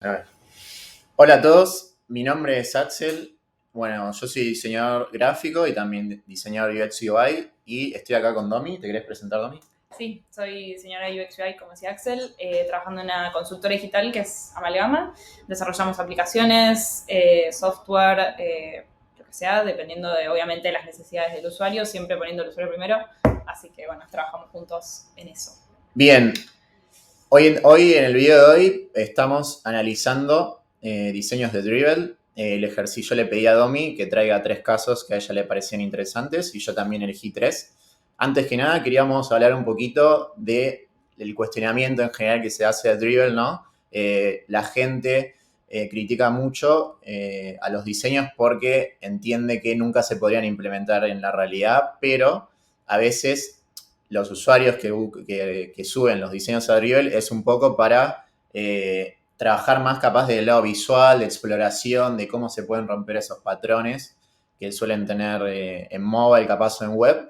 A ver. Hola a todos, mi nombre es Axel. Bueno, yo soy diseñador gráfico y también diseñador UX UI y estoy acá con Domi. ¿Te querés presentar, Domi? Sí, soy diseñadora UX UI, como decía Axel, trabajando en una consultora digital que es Amalgama. Desarrollamos aplicaciones, software, lo que sea, dependiendo de, obviamente, las necesidades del usuario, siempre poniendo el usuario primero. Así que, bueno, trabajamos juntos en eso. Bien, hoy en el video de hoy estamos analizando diseños de Dribbble. El ejercicio le pedí a Domi que traiga 3 casos que a ella le parecían interesantes y yo también elegí 3. Antes que nada, queríamos hablar un poquito del cuestionamiento en general que se hace a Dribbble, ¿no? La gente critica mucho a los diseños porque entiende que nunca se podrían implementar en la realidad, pero a veces los usuarios que suben los diseños a Dribbble es un poco para trabajar más capaz del lado visual, de exploración, de cómo se pueden romper esos patrones que suelen tener en mobile, capaz o en web.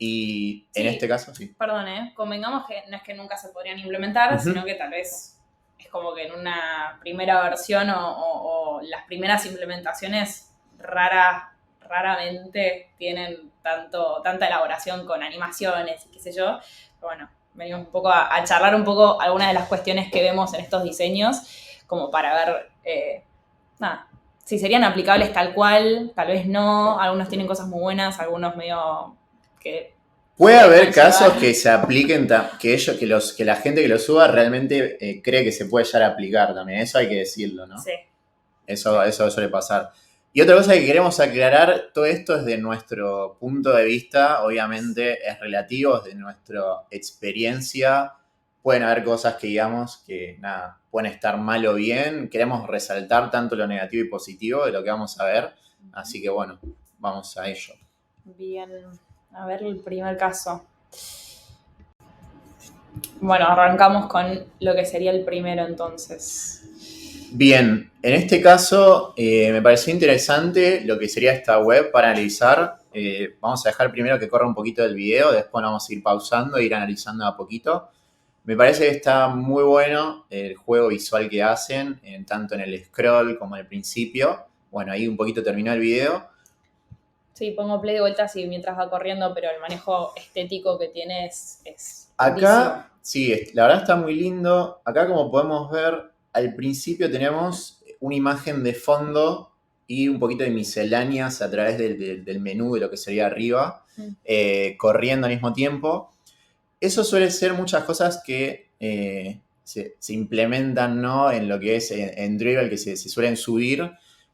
Y en este Sí, caso, sí. perdón, convengamos que no es que nunca se podrían implementar, Ujú. sino que tal vez es como que en una primera versión o las primeras implementaciones raramente tienen tanta elaboración con animaciones y qué sé yo. Pero bueno, venimos un poco a charlar un poco algunas de las cuestiones que vemos en estos diseños, como para ver, nada, si serían aplicables tal cual, tal vez no. Algunos tienen cosas muy buenas, algunos medio que se Puede haber dejan casos que llevar. se apliquen, que la gente que lo suba realmente cree que se puede llegar a aplicar también. Eso hay que decirlo, ¿no? Sí, sí. Eso suele pasar. Y otra cosa que queremos aclarar, todo esto es de nuestro punto de vista, obviamente es relativo, es de nuestra experiencia. Pueden haber cosas que digamos que, nada, pueden estar mal o bien. Queremos resaltar tanto lo negativo y positivo de lo que vamos a ver. Así que bueno, vamos a ello. Bien, a ver el primer caso. Bueno, arrancamos con lo que sería el primero entonces. Bien, en este caso me pareció interesante lo que sería esta web para analizar. Vamos a dejar primero que corra un poquito del video, después vamos a ir pausando e ir analizando a poquito. Me parece que está muy bueno el juego visual que hacen, tanto en el scroll como en el principio. Bueno, ahí un poquito terminó el video. Sí, pongo play de vuelta así mientras va corriendo, pero el manejo estético que tiene es lindísimo. Acá, sí, la verdad está muy lindo. Acá, como podemos ver, al principio tenemos una imagen de fondo y un poquito de misceláneas a través del menú de lo que sería arriba, Mm. corriendo al mismo tiempo. Eso suele ser muchas cosas que se implementan, ¿no? En lo que es en Dribbble, que se suelen subir.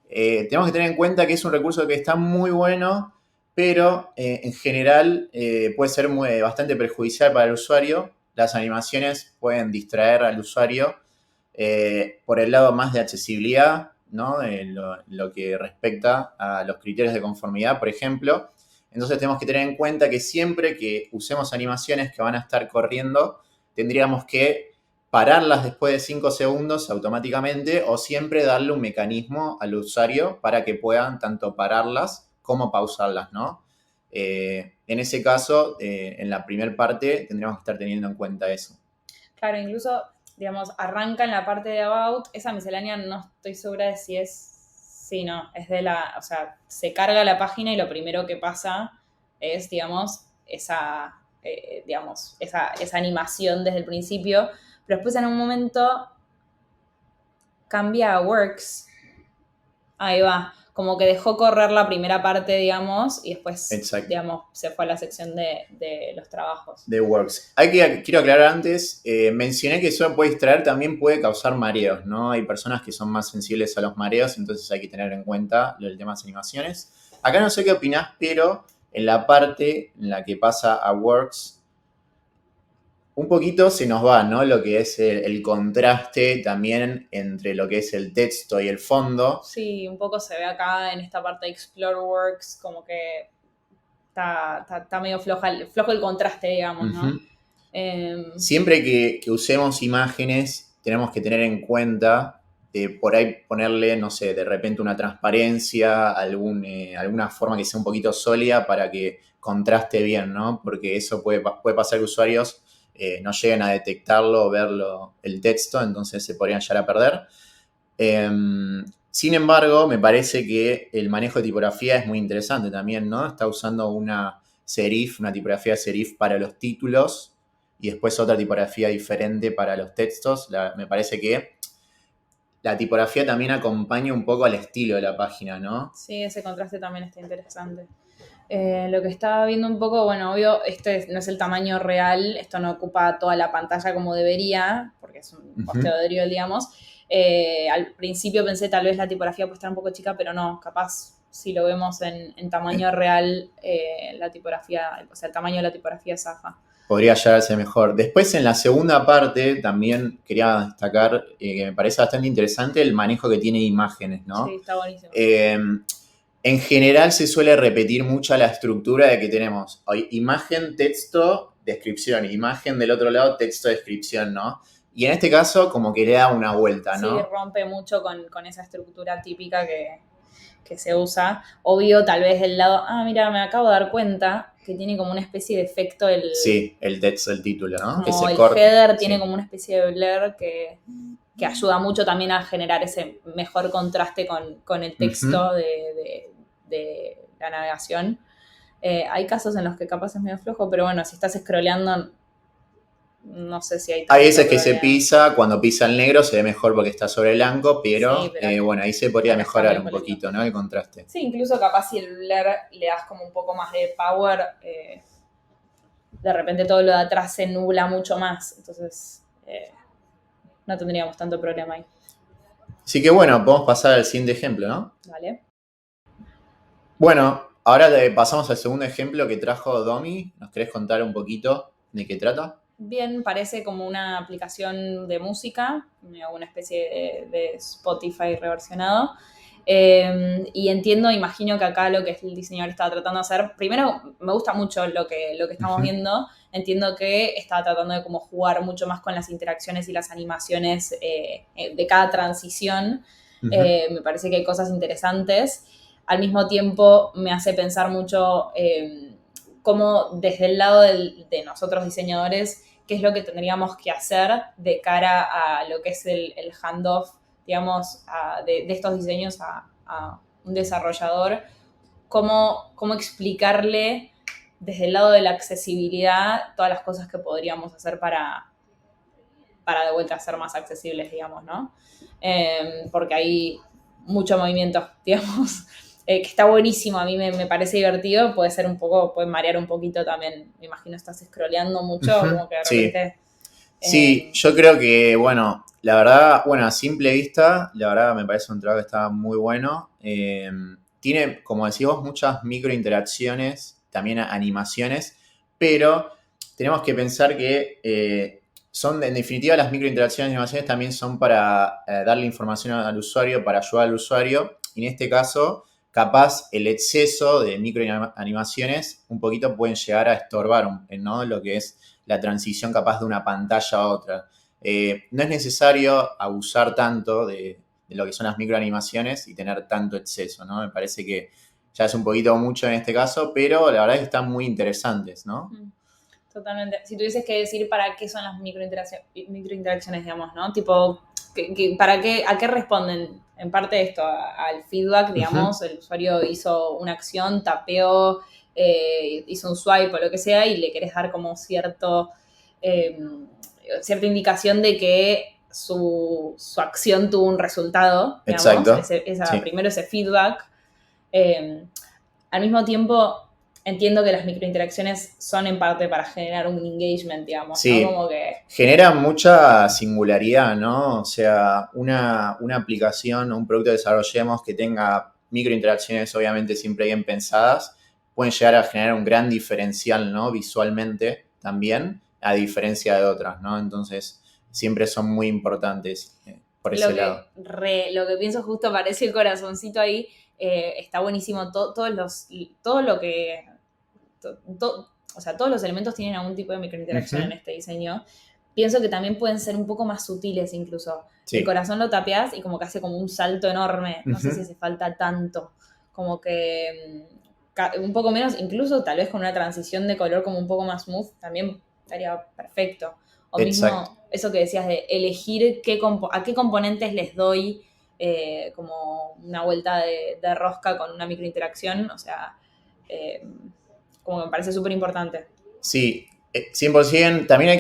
Tenemos que tener en cuenta que es un recurso que está muy bueno, pero en general puede ser bastante perjudicial para el usuario. Las animaciones pueden distraer al usuario por el lado más de accesibilidad, ¿no? Lo que respecta a los criterios de conformidad, por ejemplo. Entonces tenemos que tener en cuenta que siempre que usemos animaciones que van a estar corriendo, tendríamos que pararlas después de 5 segundos automáticamente o siempre darle un mecanismo al usuario para que puedan tanto pararlas como pausarlas, ¿no? En ese caso, en la primera parte, tendríamos que estar teniendo en cuenta eso. Claro, incluso, digamos, arranca en la parte de About. Esa miscelánea no estoy segura de si es. Sí, no, es de la. O sea, se carga la página y lo primero que pasa es, digamos, esa animación desde el principio. Pero después en un momento cambia a Works. Ahí va. Como que dejó correr la primera parte, digamos, y después, Exacto. digamos, se fue a la sección de los trabajos. De Works. Quiero aclarar antes, mencioné que eso puede distraer, también puede causar mareos, ¿no? Hay personas que son más sensibles a los mareos, entonces hay que tener en cuenta el tema de las animaciones. Acá no sé qué opinás, pero en la parte en la que pasa a Works, un poquito se nos va, ¿no? Lo que es el contraste también entre lo que es el texto y el fondo. Sí, un poco se ve acá en esta parte de Explore Works, como que está medio flojo el contraste, digamos, ¿no? Ujú. Eh, Siempre que usemos imágenes, tenemos que tener en cuenta por ahí ponerle, no sé, de repente una transparencia, alguna forma que sea un poquito sólida para que contraste bien, ¿no? Porque eso puede pasar que usuarios no lleguen a detectarlo o verlo el texto, entonces se podrían llegar a perder. Sin embargo, me parece que el manejo de tipografía es muy interesante también, ¿no? Está usando una tipografía serif para los títulos y después otra tipografía diferente para los textos. Me parece que la tipografía también acompaña un poco al estilo de la página, ¿no? Sí, ese contraste también está interesante. Lo que estaba viendo un poco, bueno, obvio, no es el tamaño real, esto no ocupa toda la pantalla como debería, porque es un posteo de Dribbble, digamos. Al principio pensé tal vez la tipografía puede estar un poco chica, pero no, capaz si lo vemos en tamaño real, la tipografía, o sea, el tamaño de la tipografía zafa. Podría llegarse mejor. Después, en la segunda parte, también quería destacar que me parece bastante interesante el manejo que tiene de imágenes, ¿no? Sí, está buenísimo. En general se suele repetir mucho la estructura de que tenemos imagen, texto, descripción, imagen del otro lado, texto, descripción, ¿no? Y en este caso como que le da una vuelta, ¿no? Sí, rompe mucho con esa estructura típica que se usa. Obvio, tal vez del lado, mira, me acabo de dar cuenta que tiene como una especie de efecto Sí, el texto, el título, ¿no? Que el header tiene como una especie de blur que ayuda mucho también a generar ese mejor contraste con el texto de la navegación. Hay casos en los que capaz es medio flojo, pero bueno, si estás scrolleando, no sé si hay tanto Hay veces que problema. se pisa, cuando pisa el negro se ve mejor porque está sobre el blanco, pero, sí, pero bueno, ahí se podría mejorar un poquito, ¿no? El contraste. Sí, incluso capaz si el blur le das como un poco más de power, de repente todo lo de atrás se nubla mucho más, entonces no tendríamos tanto problema ahí. Así que bueno, podemos pasar al siguiente ejemplo, ¿no? Vale. Bueno, ahora pasamos al segundo ejemplo que trajo Domi. ¿Nos querés contar un poquito de qué trata? Bien, parece como una aplicación de música, una especie de Spotify reversionado. Y entiendo, imagino que acá lo que el diseñador estaba tratando de hacer, primero me gusta mucho lo que estamos viendo, entiendo que estaba tratando de como jugar mucho más con las interacciones y las animaciones de cada transición. Me parece que hay cosas interesantes. Al mismo tiempo me hace pensar mucho cómo desde el lado de nosotros diseñadores, qué es lo que tendríamos que hacer de cara a lo que es el handoff, digamos, de estos diseños a un desarrollador, cómo explicarle desde el lado de la accesibilidad todas las cosas que podríamos hacer para de vuelta ser más accesibles, digamos, ¿no? Porque hay mucho movimiento, digamos, que está buenísimo, a mí me parece divertido, puede marear un poquito también, me imagino estás scrolleando mucho, como que de repente... Sí, yo creo que, bueno, la verdad, bueno, a simple vista, la verdad me parece un trabajo que está muy bueno. Tiene, como decís vos, muchas microinteracciones, también animaciones, pero tenemos que pensar que en definitiva, las microinteracciones y animaciones también son para darle información al usuario, para ayudar al usuario. Y en este caso, capaz el exceso de microanimaciones un poquito pueden llegar a estorbar, ¿no? Lo que es la transición capaz de una pantalla a otra. No es necesario abusar tanto de lo que son las microanimaciones y tener tanto exceso, ¿no? Me parece que ya es un poquito mucho en este caso, pero la verdad es que están muy interesantes, ¿no? Totalmente. Si tuvieses que decir para qué son las microinteracciones, digamos, ¿no? Tipo, ¿a qué responden? En parte esto, al feedback, digamos, el usuario hizo una acción, tapeó, hizo un swipe o lo que sea, y le querés dar como cierta indicación de que su acción tuvo un resultado, digamos. Exacto. Primero ese feedback. Al mismo tiempo, entiendo que las microinteracciones son en parte para generar un engagement, digamos, sí, ¿no? Como que... genera mucha singularidad, ¿no? O sea, una aplicación o un producto que desarrollemos que tenga microinteracciones obviamente siempre bien pensadas, pueden llegar a generar un gran diferencial, ¿no? Visualmente también, a diferencia de otras, ¿no? Entonces, siempre son muy importantes por ese lado. Lo que pienso justo parece el corazoncito ahí, está buenísimo. Todos los elementos tienen algún tipo de microinteracción en este diseño. Pienso que también pueden ser un poco más sutiles incluso. Sí. El corazón lo tapeas y como que hace como un salto enorme. No sé si hace falta tanto. Como que un poco menos, incluso tal vez con una transición de color como un poco más smooth, también estaría perfecto. O mismo eso que decías de elegir a qué componentes les doy como una vuelta de rosca con una microinteracción, o sea, como que me parece súper importante. Sí, 100%. También hay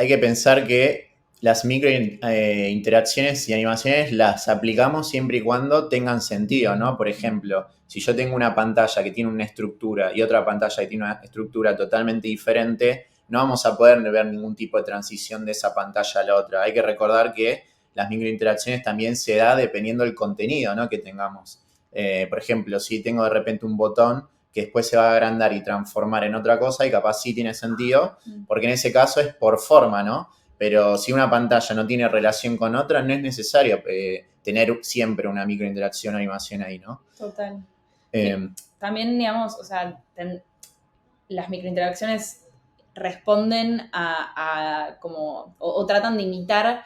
que pensar que las microinteracciones y animaciones las aplicamos siempre y cuando tengan sentido, ¿no? Por ejemplo, si yo tengo una pantalla que tiene una estructura y otra pantalla que tiene una estructura totalmente diferente, no vamos a poder ver ningún tipo de transición de esa pantalla a la otra. Hay que recordar que las microinteracciones también se da dependiendo del contenido, ¿no?, que tengamos. Por ejemplo, si tengo de repente un botón que después se va a agrandar y transformar en otra cosa y capaz sí tiene sentido, porque en ese caso es por forma, ¿no? Pero si una pantalla no tiene relación con otra, no es necesario tener siempre una microinteracción o animación ahí, ¿no? Total. Eh, También, digamos, o sea, las microinteracciones responden a como, o tratan de imitar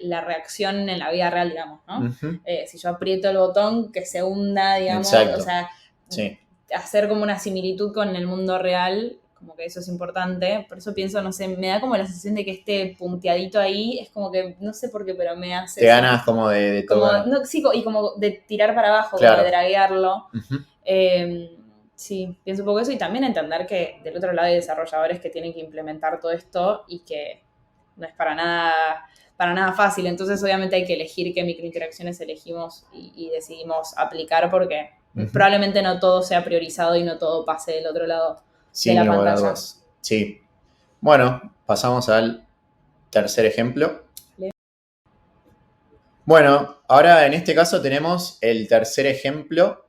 la reacción en la vida real, digamos, ¿no? uh-huh. Si yo aprieto el botón, que se hunda, digamos, o Exacto. sea, Sí. hacer como una similitud con el mundo real, como que eso es importante. Por eso pienso, no sé, me da como la sensación de que este punteadito ahí es como que, no sé por qué, pero me hace Te ganas como de como, tocar. no, sí, y como de tirar para abajo, como Claro. de draguearlo. Uh-huh. Sí, pienso un poco eso y también entender que del otro lado hay desarrolladores que tienen que implementar todo esto y que no es para nada fácil. Entonces, obviamente, hay que elegir qué microinteracciones elegimos y decidimos aplicar porque Uh-huh. probablemente no todo sea priorizado y no todo pase del otro lado de Sin la lugar a pantalla. dudas. Sí. Bueno, pasamos al tercer ejemplo. Bueno, ahora en este caso tenemos el tercer ejemplo.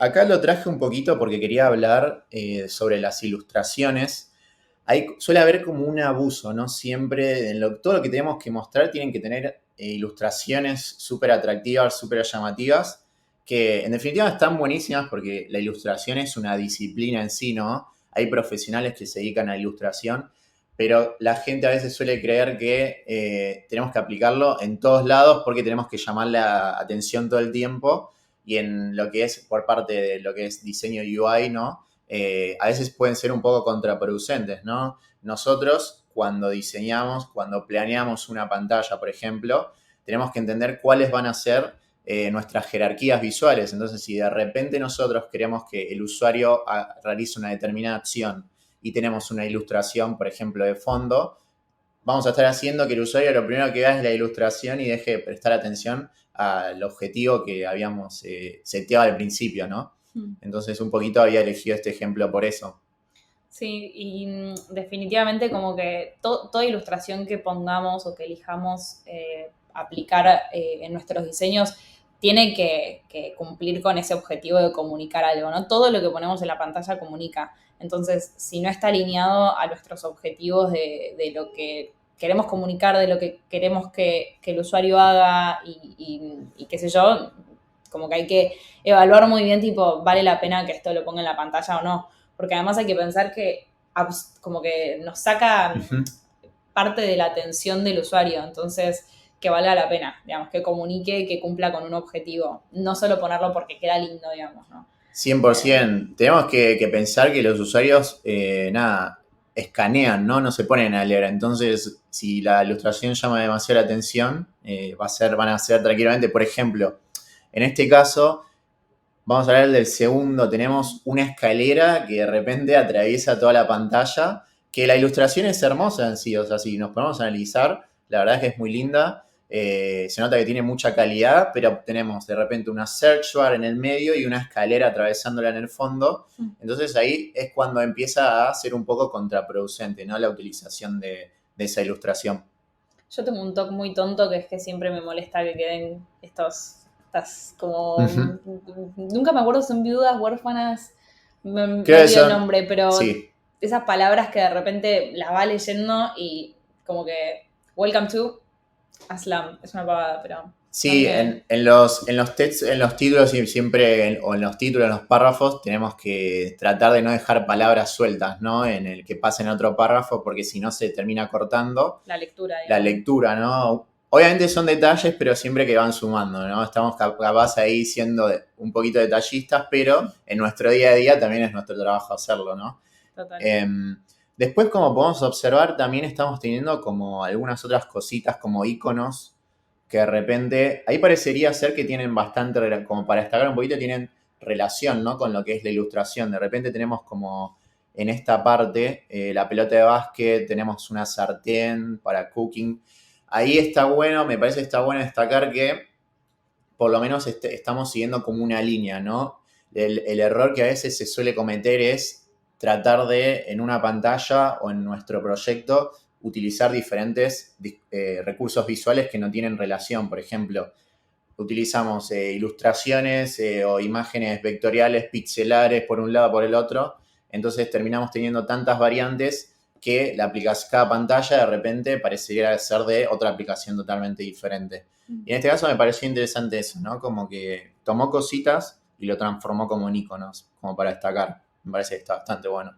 Acá lo traje un poquito porque quería hablar sobre las ilustraciones. Suele haber como un abuso, ¿no? Siempre, todo lo que tenemos que mostrar tienen que tener ilustraciones súper atractivas, súper llamativas, que en definitiva están buenísimas porque la ilustración es una disciplina en sí, ¿no? Hay profesionales que se dedican a la ilustración, pero la gente a veces suele creer que tenemos que aplicarlo en todos lados porque tenemos que llamar la atención todo el tiempo y en lo que es por parte de lo que es diseño UI, ¿no? A veces pueden ser un poco contraproducentes, ¿no? Nosotros, cuando diseñamos, cuando planeamos una pantalla, por ejemplo, tenemos que entender cuáles van a ser nuestras jerarquías visuales. Entonces, si de repente nosotros queremos que el usuario realice una determinada acción y tenemos una ilustración, por ejemplo, de fondo, vamos a estar haciendo que el usuario lo primero que vea es la ilustración y deje de prestar atención al objetivo que habíamos seteado al principio, ¿no? Entonces, un poquito había elegido este ejemplo por eso. Sí, y definitivamente como que toda ilustración que pongamos o que elijamos aplicar en nuestros diseños tiene que cumplir con ese objetivo de comunicar algo, ¿no? Todo lo que ponemos en la pantalla comunica. Entonces, si no está alineado a nuestros objetivos de lo que queremos comunicar, de lo que queremos que el usuario haga y qué sé yo, como que hay que evaluar muy bien, tipo, ¿vale la pena que esto lo ponga en la pantalla o no? Porque además hay que pensar que como que nos saca Uh-huh. parte de la atención del usuario, entonces que valga la pena, digamos, que comunique, que cumpla con un objetivo, no solo ponerlo porque queda lindo, digamos, ¿no? 100%. Tenemos que pensar que los usuarios, nada, escanean, ¿no? No se ponen a leer. Entonces, si la ilustración llama demasiado la atención, van a ser tranquilamente, por ejemplo, en este caso, vamos a hablar del segundo. Tenemos una escalera que de repente atraviesa toda la pantalla, que la ilustración es hermosa en sí, o sea, si nos ponemos a analizar, la verdad es que es muy linda. Se nota que tiene mucha calidad, pero tenemos de repente una search bar en el medio y una escalera atravesándola en el fondo. Entonces ahí es cuando empieza a ser un poco contraproducente, ¿no? La utilización de esa ilustración. Yo tengo un toque muy tonto que es que siempre me molesta que queden estas como... Uh-huh. Nunca me acuerdo si son viudas, huérfanas, me Creo que olvido el son, nombre, pero sí, esas palabras que de repente las va leyendo y como que welcome to Aslam, es una pavada, pero a mí sí, me... en los títulos y siempre, o en los títulos, en los párrafos, tenemos que tratar de no dejar palabras sueltas, ¿no? En el que pasen a otro párrafo, porque si no se termina cortando La lectura, la digamos. lectura, ¿no? Obviamente son detalles, pero siempre que van sumando, ¿no? Estamos capaz ahí siendo un poquito detallistas, pero en nuestro día a día también es nuestro trabajo hacerlo, ¿no? Total. Después, como podemos observar, también estamos teniendo como algunas otras cositas como iconos que de repente, ahí parecería ser que tienen bastante, como para destacar un poquito, tienen relación, ¿no? Con lo que es la ilustración. De repente tenemos como en esta parte la pelota de básquet, tenemos una sartén para cooking. Ahí está bueno, me parece que está bueno destacar que por lo menos estamos siguiendo como una línea, ¿no? El error que a veces se suele cometer es tratar de, en una pantalla o en nuestro proyecto, utilizar diferentes recursos visuales que no tienen relación. Por ejemplo, utilizamos ilustraciones o imágenes vectoriales, pixelares por un lado, por el otro. Entonces terminamos teniendo tantas variantes que cada pantalla de repente pareciera ser de otra aplicación totalmente diferente. Y en este caso me pareció interesante eso, ¿no? Como que tomó cositas y lo transformó como en iconos, como para destacar. Me parece que está bastante bueno.